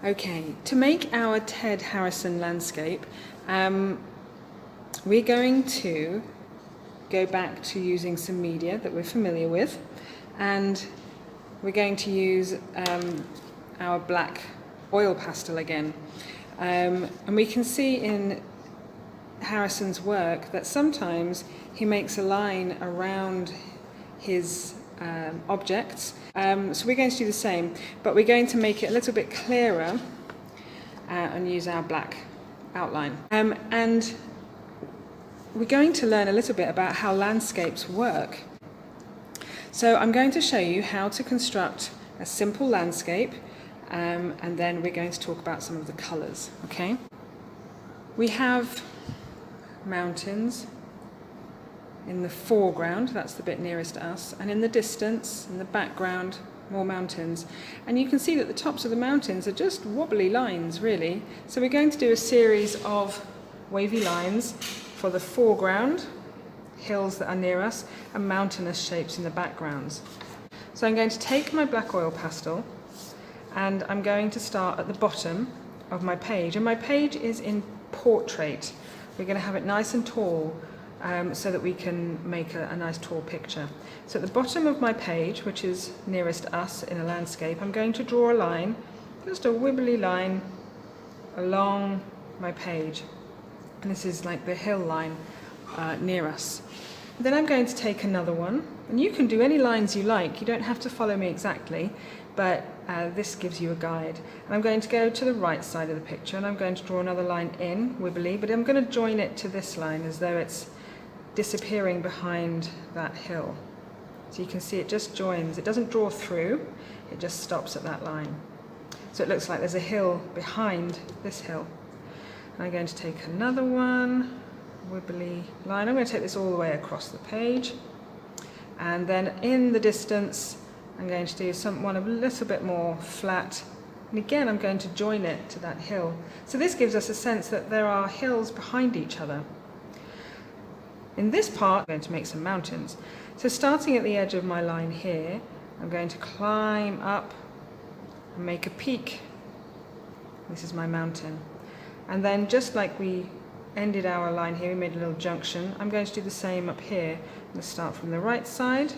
Okay, to make our Ted Harrison landscape, we're going to go back to using some media that we're familiar with, and we're going to use our black oil pastel again. And we can see in Harrison's work that sometimes he makes a line around his objects. So we're going to do the same, but we're going to make it a little bit clearer and use our black outline. And we're going to learn a little bit about how landscapes work. So I'm going to show you how to construct a simple landscape, and then we're going to talk about some of the colours. Okay? We have mountains in the foreground, that's the bit nearest to us, and in the distance, in the background, more mountains. And you can see that the tops of the mountains are just wobbly lines, really. So we're going to do a series of wavy lines for the foreground, hills that are near us, and mountainous shapes in the backgrounds. So I'm going to take my black oil pastel, and I'm going to start at the bottom of my page. And my page is in portrait. We're going to have it nice and tall, so that we can make a nice tall picture. So at the bottom of my page, which is nearest us in a landscape, I'm going to draw a line, just a wibbly line along my page. And this is like the hill line near us. Then I'm going to take another one, and you can do any lines you like. You don't have to follow me exactly, but this gives you a guide. And I'm going to go to the right side of the picture, and I'm going to draw another line in, wibbly, but I'm going to join it to this line as though it's disappearing behind that hill. So you can see it just joins. It doesn't draw through, it just stops at that line. So it looks like there's a hill behind this hill. And I'm going to take another one, wibbly line. I'm going to take this all the way across the page. And then in the distance, I'm going to do one a little bit more flat. And again, I'm going to join it to that hill. So this gives us a sense that there are hills behind each other. In this part, I'm going to make some mountains. So starting at the edge of my line here, I'm going to climb up and make a peak. This is my mountain. And then just like we ended our line here, we made a little junction, I'm going to do the same up here. I'm going to start from the right side,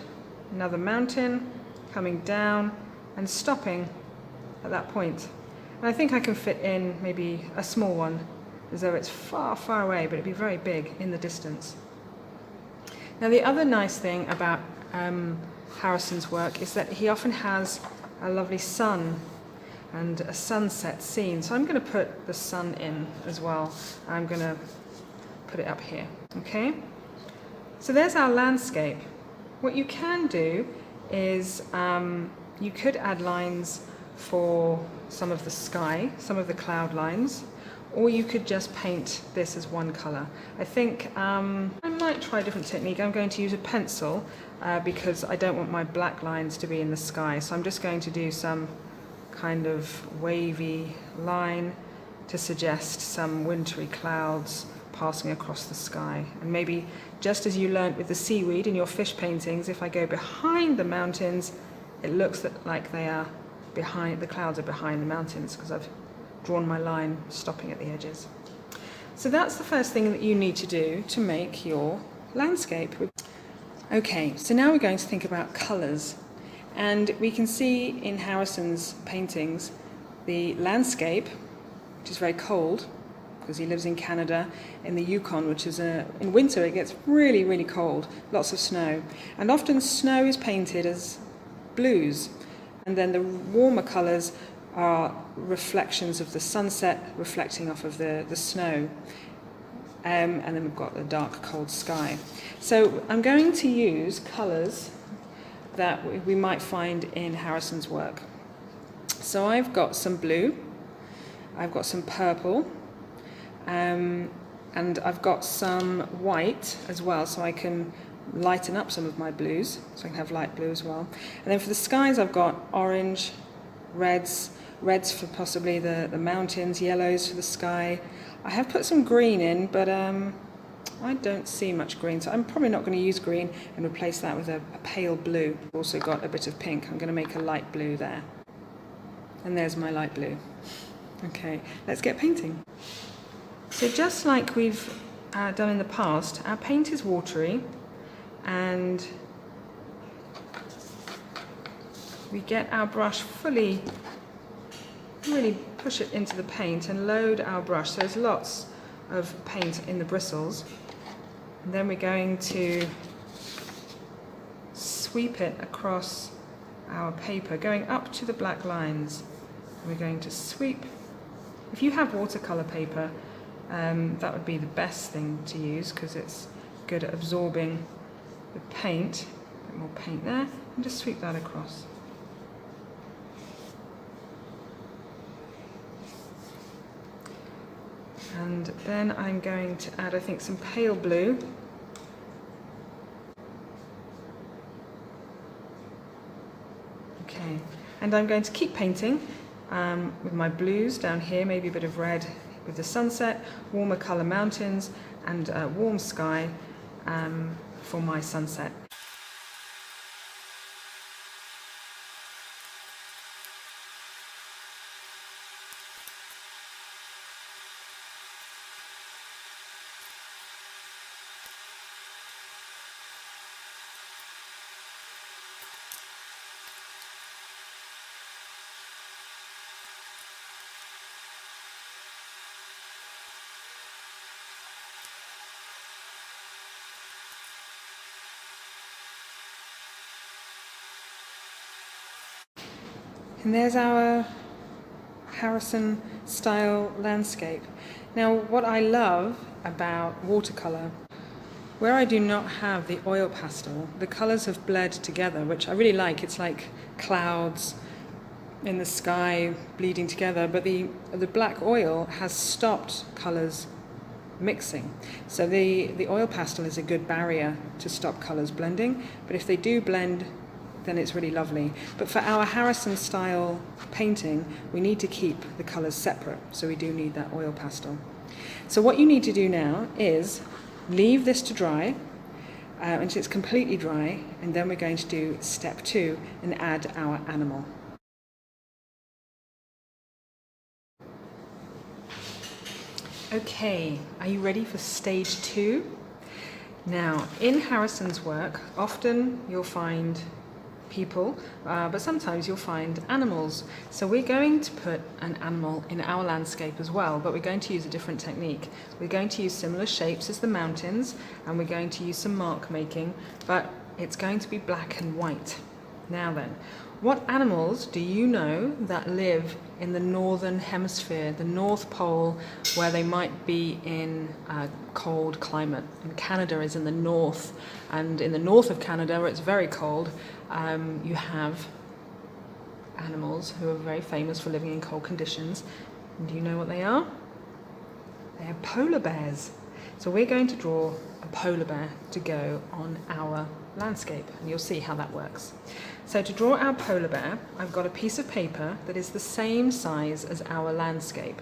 another mountain, coming down and stopping at that point. And I think I can fit in maybe a small one, as though it's far, far away, but it'd be very big in the distance. Now the other nice thing about Harrison's work is that he often has a lovely sun and a sunset scene. So I'm going to put the sun in as well. I'm going to put it up here. Okay? So there's our landscape. What you can do is you could add lines for some of the sky, some of the cloud lines, or you could just paint this as one colour. I think I might try a different technique. I'm going to use a pencil because I don't want my black lines to be in the sky. So I'm just going to do some kind of wavy line to suggest some wintry clouds passing across the sky. And maybe just as you learnt with the seaweed in your fish paintings, if I go behind the mountains, it looks like they are behind, the clouds are behind the mountains because I've drawn my line stopping at the edges. So that's the first thing that you need to do to make your landscape. Okay, so now we're going to think about colours. And we can see in Harrison's paintings the landscape, which is very cold, because he lives in Canada, in the Yukon, which is in winter it gets really, really cold, lots of snow. And often snow is painted as blues, and then the warmer colours are reflections of the sunset reflecting off of the snow. And then we've got the dark, cold sky. So I'm going to use colours that we might find in Harrison's work. So I've got some blue, I've got some purple, and I've got some white as well, so I can lighten up some of my blues, so I can have light blue as well. And then for the skies I've got orange, reds for possibly the mountains, yellows for the sky. I have put some green in, but I don't see much green, so I'm probably not going to use green and replace that with a pale blue. I've also got a bit of pink. I'm going to make a light blue there. And there's my light blue. Okay, let's get painting. So just like we've done in the past, our paint is watery, and we get our brush fully, really push it into the paint and load our brush. So there's lots of paint in the bristles. And then we're going to sweep it across our paper, going up to the black lines. We're going to sweep. If you have watercolor paper, that would be the best thing to use because it's good at absorbing the paint. A bit more paint there, and just sweep that across. And then I'm going to add, I think, some pale blue. Okay, and I'm going to keep painting with my blues down here, maybe a bit of red with the sunset, warmer colour mountains, and warm sky for my sunset. And there's our Harrison style landscape. Now what I love about watercolour, where I do not have the oil pastel, the colours have bled together, which I really like. It's like clouds in the sky bleeding together, but the black oil has stopped colours mixing. So the oil pastel is a good barrier to stop colours blending, but if they do blend, then it's really lovely. But for our Harrison style painting, we need to keep the colours separate, so we do need that oil pastel. So what you need to do now is leave this to dry until it's completely dry, and then we're going to do step 2 and add our animal. Okay, are you ready for stage 2? Now, in Harrison's work, often you'll find people, but sometimes you'll find animals. So we're going to put an animal in our landscape as well, but we're going to use a different technique. We're going to use similar shapes as the mountains, and we're going to use some mark making, but it's going to be black and white. Now then, what animals do you know that live in the northern hemisphere, the North Pole, where they might be in a cold climate? And Canada is in the north, and in the north of Canada, where it's very cold, you have animals who are very famous for living in cold conditions. And do you know what they are? They are polar bears. So we're going to draw a polar bear to go on our landscape, and you'll see how that works. So to draw our polar bear, I've got a piece of paper that is the same size as our landscape,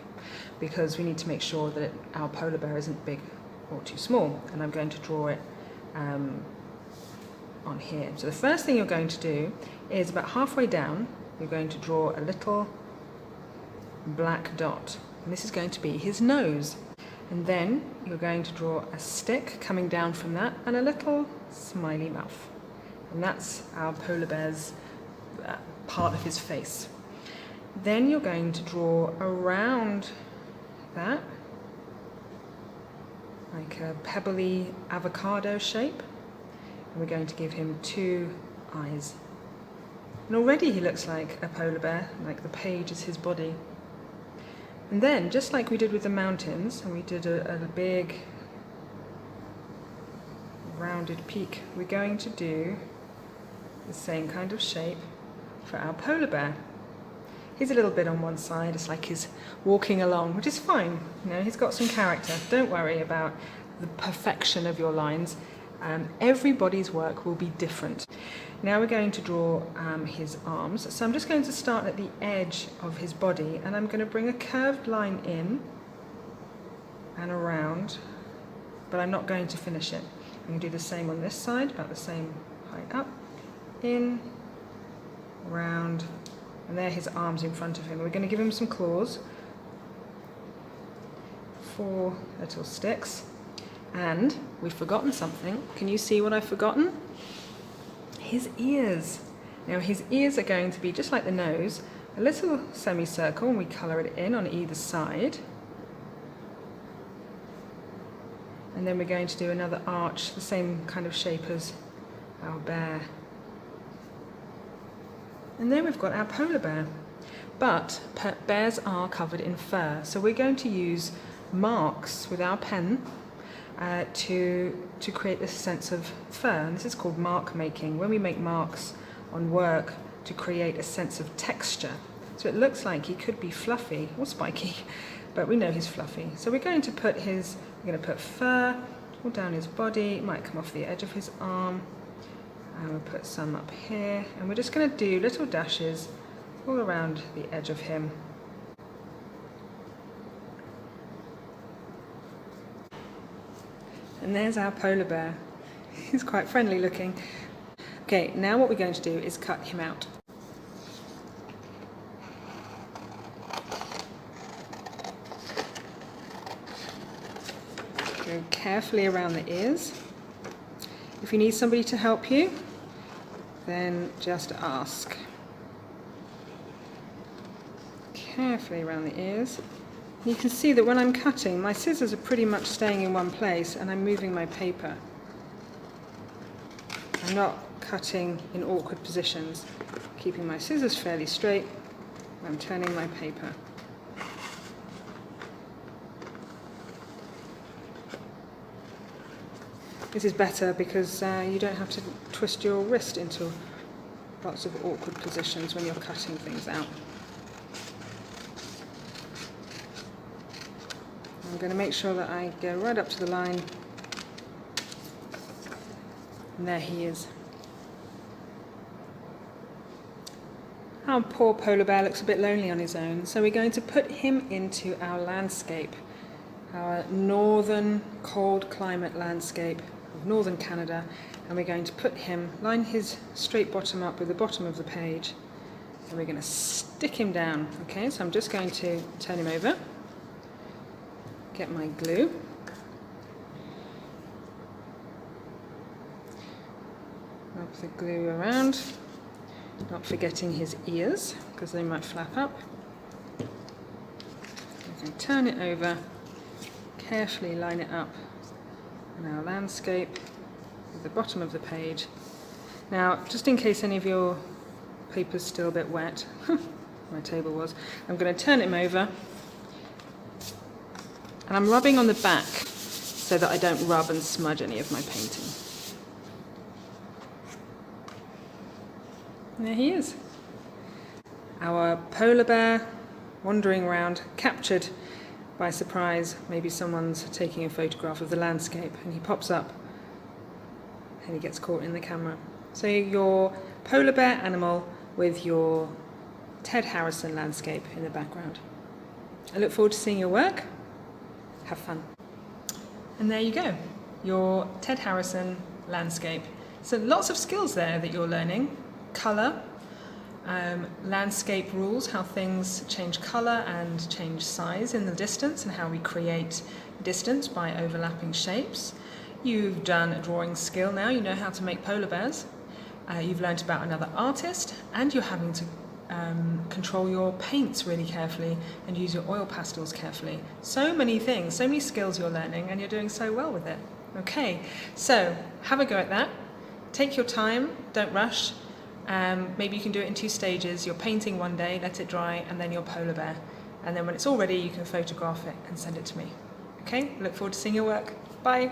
because we need to make sure that our polar bear isn't big or too small, and I'm going to draw it on here. So the first thing you're going to do is about halfway down, you're going to draw a little black dot, and this is going to be his nose. And then you're going to draw a stick coming down from that and a little smiley mouth. And that's our polar bear's part of his face. Then you're going to draw around that like a pebbly avocado shape. And we're going to give him 2 eyes. And already he looks like a polar bear, like the page is his body. And then, just like we did with the mountains, and we did a big rounded peak, we're going to do the same kind of shape for our polar bear. He's a little bit on one side, it's like he's walking along, which is fine. You know, he's got some character. Don't worry about the perfection of your lines. Everybody's work will be different. Now we're going to draw his arms. So I'm just going to start at the edge of his body, and I'm going to bring a curved line in and around, but I'm not going to finish it. I'm going to do the same on this side, about the same height up, in, round, and there his arms in front of him. We're going to give him some claws, 4 little sticks. And we've forgotten something. Can you see what I've forgotten? His ears. Now his ears are going to be just like the nose, a little semicircle, and we colour it in on either side. And then we're going to do another arch, the same kind of shape as our bear. And then we've got our polar bear. But bears are covered in fur, so we're going to use marks with our pen to create this sense of fur. And this is called mark making, when we make marks on work to create a sense of texture. So it looks like he could be fluffy or spiky, but we know he's fluffy. So we're going to put fur all down his body. It might come off the edge of his arm. And we'll put some up here. And we're just going to do little dashes all around the edge of him. And there's our polar bear. He's quite friendly looking. Okay, now what we're going to do is cut him out. Go carefully around the ears. If you need somebody to help you, then just ask. Carefully around the ears. You can see that when I'm cutting, my scissors are pretty much staying in one place and I'm moving my paper. I'm not cutting in awkward positions, keeping my scissors fairly straight. I'm turning my paper. This is better because you don't have to twist your wrist into lots of awkward positions when you're cutting things out. I'm going to make sure that I go right up to the line. And there he is. Our poor polar bear looks a bit lonely on his own, so we're going to put him into our landscape, our northern cold climate landscape of northern Canada, and we're going to line his straight bottom up with the bottom of the page, and we're going to stick him down. Okay, so I'm just going to turn him over, get my glue, rub the glue around, not forgetting his ears because they might flap up. I'm going to turn it over, carefully line it up in our landscape with the bottom of the page. Now, just in case any of your paper's still a bit wet, my table was, I'm going to turn him over, and I'm rubbing on the back so that I don't rub and smudge any of my painting. And there he is. Our polar bear wandering around, captured by surprise. Maybe someone's taking a photograph of the landscape and he pops up and he gets caught in the camera. So your polar bear animal with your Ted Harrison landscape in the background. I look forward to seeing your work. Have fun. And there you go, your Ted Harrison landscape. So lots of skills there that you're learning. Colour, landscape rules, how things change colour and change size in the distance, and how we create distance by overlapping shapes. You've done a drawing skill now, you know how to make polar bears. You've learnt about another artist, and you're having to control your paints really carefully and use your oil pastels carefully. So many things, so many skills you're learning, and you're doing so well with it. Okay, so have a go at that. Take your time, don't rush. Maybe you can do it in 2 stages. You're painting one day, let it dry, and then your polar bear. And then when it's all ready, you can photograph it and send it to me. Okay, look forward to seeing your work. Bye.